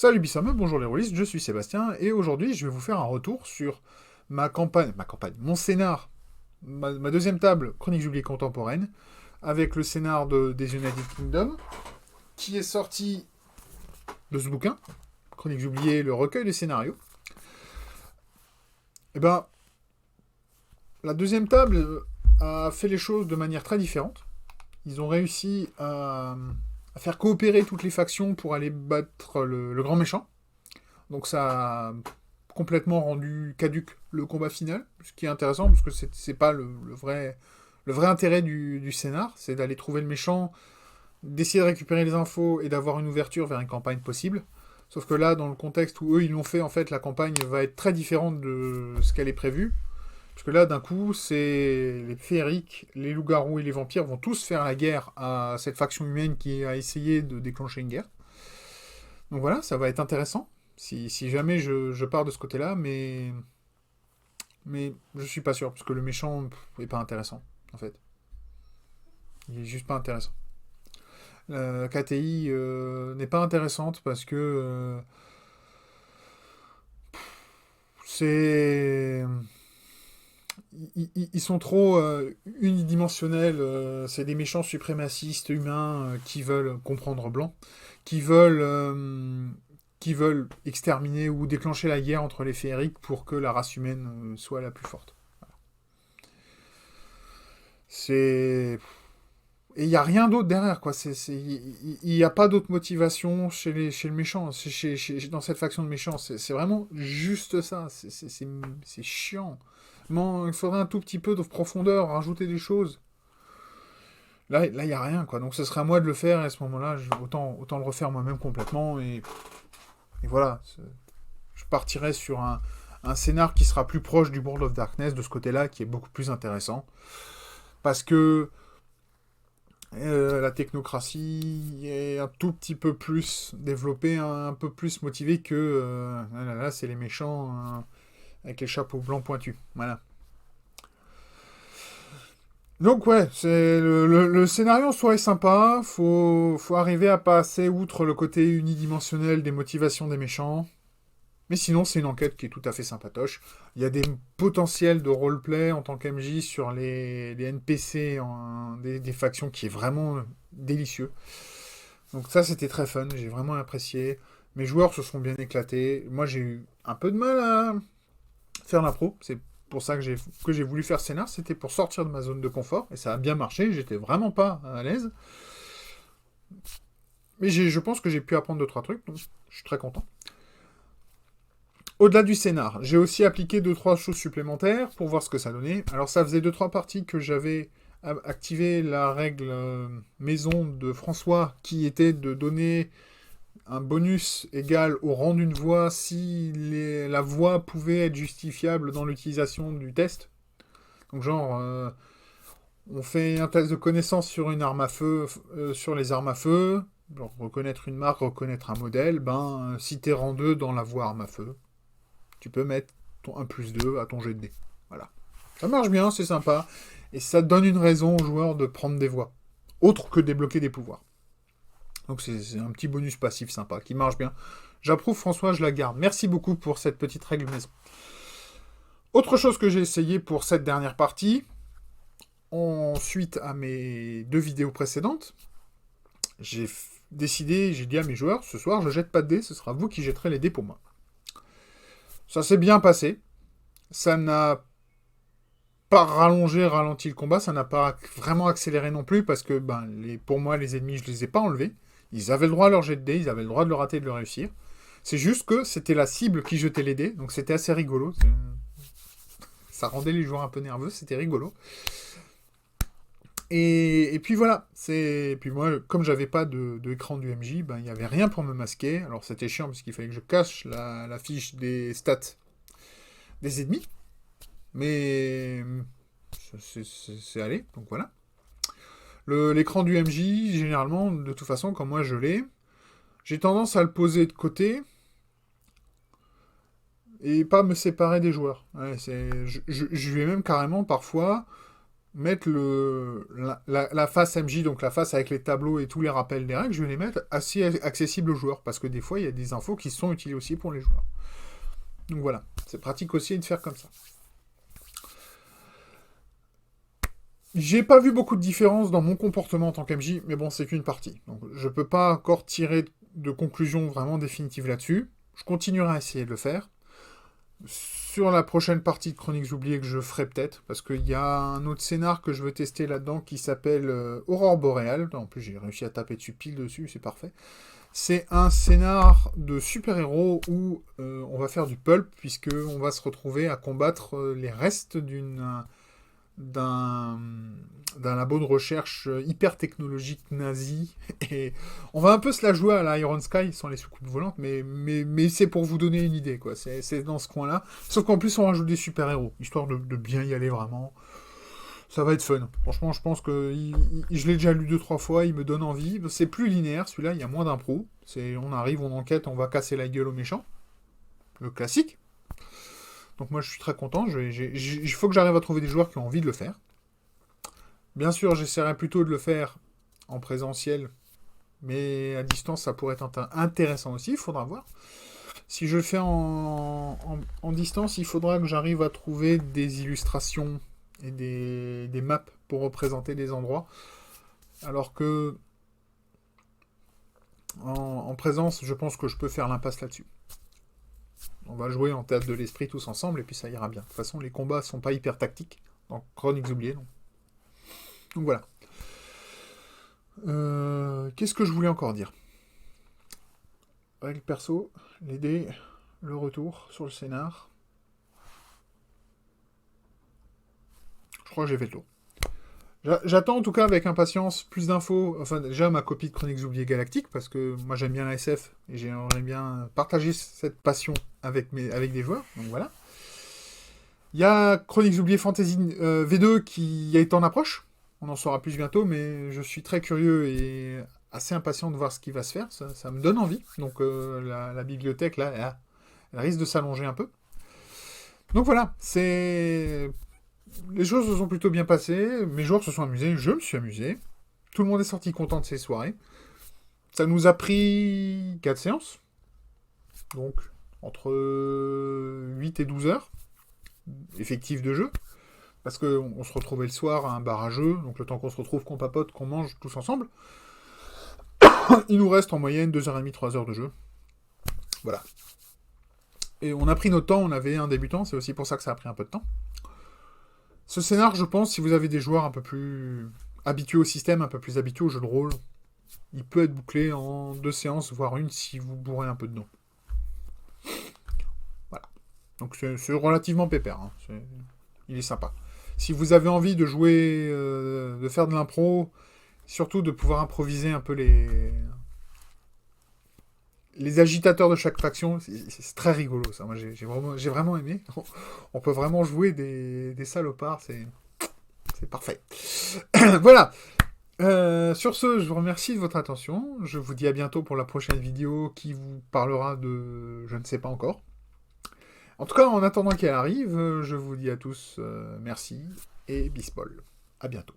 Salut Bissama, bonjour les rôlistes, je suis Sébastien, et aujourd'hui je vais vous faire un retour sur mon scénar, ma deuxième table, Chronique j'oublie contemporaine, avec le scénar des United Kingdom, qui est sorti de ce bouquin, Chronique j'oubliais, le recueil des scénarios. Et ben, la deuxième table a fait les choses de manière très différente. Ils ont réussi à faire coopérer toutes les factions pour aller battre le grand méchant. Donc ça a complètement rendu caduque le combat final, ce qui est intéressant parce que c'est pas le vrai intérêt du scénar, c'est d'aller trouver le méchant, d'essayer de récupérer les infos et d'avoir une ouverture vers une campagne possible. Sauf que là, dans le contexte où eux ils l'ont fait, en fait, la campagne va être très différente de ce qu'elle est prévue. Parce que là, d'un coup, c'est les féeriques, les loups-garous et les vampires vont tous faire la guerre à cette faction humaine qui a essayé de déclencher une guerre. Donc voilà, ça va être intéressant. Si jamais je pars de ce côté-là, mais je suis pas sûr, parce que le méchant est pas intéressant, en fait. Il est juste pas intéressant. La KTI n'est pas intéressante parce que c'est... Ils sont trop unidimensionnels. C'est des méchants suprémacistes humains qui veulent comprendre blanc, qui veulent, euh, qui veulent exterminer ou déclencher la guerre entre les féeriques pour que la race humaine soit la plus forte. C'est Et il n'y a rien d'autre derrière, quoi. Il n'y a pas d'autre motivation chez le méchant, dans cette faction de méchants. C'est vraiment juste ça. C'est chiant. Non, il faudrait un tout petit peu de profondeur, rajouter des choses. Là, il n'y a rien, quoi. Donc ce serait à moi de le faire, et à ce moment-là, autant le refaire moi-même complètement. Et voilà. Je partirai sur un scénar qui sera plus proche du World of Darkness, de ce côté-là, qui est beaucoup plus intéressant. Parce que la technocratie est un tout petit peu plus développée, un peu plus motivée que... là, c'est les méchants avec les chapeaux blancs pointus. Voilà. Donc ouais, le scénario en soi est sympa, faut arriver à passer outre le côté unidimensionnel des motivations des méchants. Mais sinon, c'est une enquête qui est tout à fait sympatoche. Il y a des potentiels de roleplay en tant qu'MJ sur les NPC des factions qui est vraiment délicieux. Donc ça, c'était très fun, j'ai vraiment apprécié. Mes joueurs se sont bien éclatés. Moi, j'ai eu un peu de mal à faire l'impro. C'est pour ça que j'ai voulu faire scénar. C'était pour sortir de ma zone de confort. Et ça a bien marché. J'étais vraiment pas à l'aise. Mais je pense que j'ai pu apprendre 2-3 trucs. Donc je suis très content. Au-delà du scénar, j'ai aussi appliqué 2-3 choses supplémentaires pour voir ce que ça donnait. Alors ça faisait 2-3 parties que j'avais activé la règle maison de François qui était de donner un bonus égal au rang d'une voix si la voix pouvait être justifiable dans l'utilisation du test. Donc genre, on fait un test de connaissance sur une arme à feu, sur les armes à feu, genre reconnaître une marque, reconnaître un modèle, si t'es rang 2 dans la voix arme à feu, tu peux mettre ton 1+2 à ton jet de dés. Voilà. Ça marche bien, c'est sympa, et ça donne une raison aux joueurs de prendre des voix, autre que débloquer des pouvoirs. Donc c'est un petit bonus passif sympa, qui marche bien. J'approuve François, je la garde. Merci beaucoup pour cette petite règle maison. Autre chose que j'ai essayé pour cette dernière partie, suite à mes 2 vidéos précédentes, j'ai décidé, j'ai dit à mes joueurs, ce soir je jette pas de dés, ce sera vous qui jetterez les dés pour moi. Ça s'est bien passé. Ça n'a pas ralenti le combat, ça n'a pas vraiment accéléré non plus, parce que pour moi, les ennemis, je les ai pas enlevés. Ils avaient le droit à leur jet de dés, ils avaient le droit de le rater et de le réussir. C'est juste que c'était la cible qui jetait les dés, donc c'était assez rigolo. Ça rendait les joueurs un peu nerveux, c'était rigolo. Et puis voilà, et puis moi, comme j'avais pas de écran du MJ, il n'y avait rien pour me masquer. Alors c'était chiant parce qu'il fallait que je cache la fiche des stats des ennemis. Mais c'est allé, donc voilà. L'écran du MJ, généralement, de toute façon, quand moi je l'ai, j'ai tendance à le poser de côté et pas me séparer des joueurs. Ouais, je vais même carrément, parfois, mettre la face MJ, donc la face avec les tableaux et tous les rappels des règles, je vais les mettre assez accessibles aux joueurs, parce que des fois, il y a des infos qui sont utiles aussi pour les joueurs. Donc voilà, c'est pratique aussi de faire comme ça. J'ai pas vu beaucoup de différence dans mon comportement en tant qu'MJ, mais bon, c'est qu'une partie. Donc je peux pas encore tirer de conclusion vraiment définitive là-dessus. Je continuerai à essayer de le faire. Sur la prochaine partie de Chroniques oubliées que je ferai peut-être, parce qu'il y a un autre scénar que je veux tester là-dedans qui s'appelle Aurore Boréale. En plus, j'ai réussi à taper dessus pile dessus, c'est parfait. C'est un scénar de super-héros où on va faire du pulp, puisqu'on va se retrouver à combattre les restes d'un labo de recherche hyper technologique nazi. Et on va un peu se la jouer à la Iron Sky sans les soucoupes volantes, mais c'est pour vous donner une idée, quoi. C'est dans ce coin-là. Sauf qu'en plus, on rajoute des super-héros, histoire de bien y aller vraiment. Ça va être fun. Franchement, je pense que je l'ai déjà lu 2-3 fois, il me donne envie. C'est plus linéaire, celui-là, il y a moins d'impro. On arrive, on enquête, on va casser la gueule aux méchants. Le classique. Donc moi, je suis très content. Il faut que j'arrive à trouver des joueurs qui ont envie de le faire. Bien sûr, j'essaierai plutôt de le faire en présentiel, mais à distance, ça pourrait être intéressant aussi, il faudra voir. Si je le fais en distance, il faudra que j'arrive à trouver des illustrations et des maps pour représenter des endroits. Alors que en présence, je pense que je peux faire l'impasse là-dessus. On va jouer en théâtre de l'esprit tous ensemble et puis ça ira bien. De toute façon, les combats sont pas hyper tactiques dans Chroniques oubliées. Donc voilà. Qu'est-ce que je voulais encore dire? Règle perso, les dés, le retour sur le scénar. Je crois que j'ai fait le tour. J'attends en tout cas avec impatience plus d'infos. Enfin, déjà ma copie de Chroniques oubliées galactiques, parce que moi j'aime bien la SF et j'aimerais bien partager cette passion avec des joueurs. Donc voilà. Il y a Chroniques oubliées Fantasy V2 qui est en approche. On en saura plus bientôt, mais je suis très curieux et assez impatient de voir ce qui va se faire. Ça me donne envie. Donc la bibliothèque, là, elle risque de s'allonger un peu. Donc voilà, les choses se sont plutôt bien passées. Mes joueurs se sont amusés, je me suis amusé. Tout le monde est sorti content de ces soirées. Ça nous a pris 4 séances. Donc entre 8 et 12 heures effectives de jeu. Parce qu'on se retrouvait le soir à un bar à jeu, donc le temps qu'on se retrouve, qu'on papote, qu'on mange tous ensemble, il nous reste en moyenne 2h30, 3h de jeu. Voilà. Et on a pris notre temps, on avait un débutant, c'est aussi pour ça que ça a pris un peu de temps. Ce scénar, je pense, si vous avez des joueurs un peu plus habitués au système, un peu plus habitués au jeu de rôle, il peut être bouclé en 2 séances, voire une si vous bourrez un peu dedans. Voilà. Donc c'est relativement pépère. Hein. Il est sympa. Si vous avez envie de jouer, de faire de l'impro, surtout de pouvoir improviser un peu les agitateurs de chaque faction, c'est très rigolo ça. Moi j'ai vraiment aimé. On peut vraiment jouer des salopards, c'est parfait. Voilà. Sur ce, je vous remercie de votre attention. Je vous dis à bientôt pour la prochaine vidéo qui vous parlera de... je ne sais pas encore. En tout cas, en attendant qu'elle arrive, je vous dis à tous merci et bisbol. À bientôt.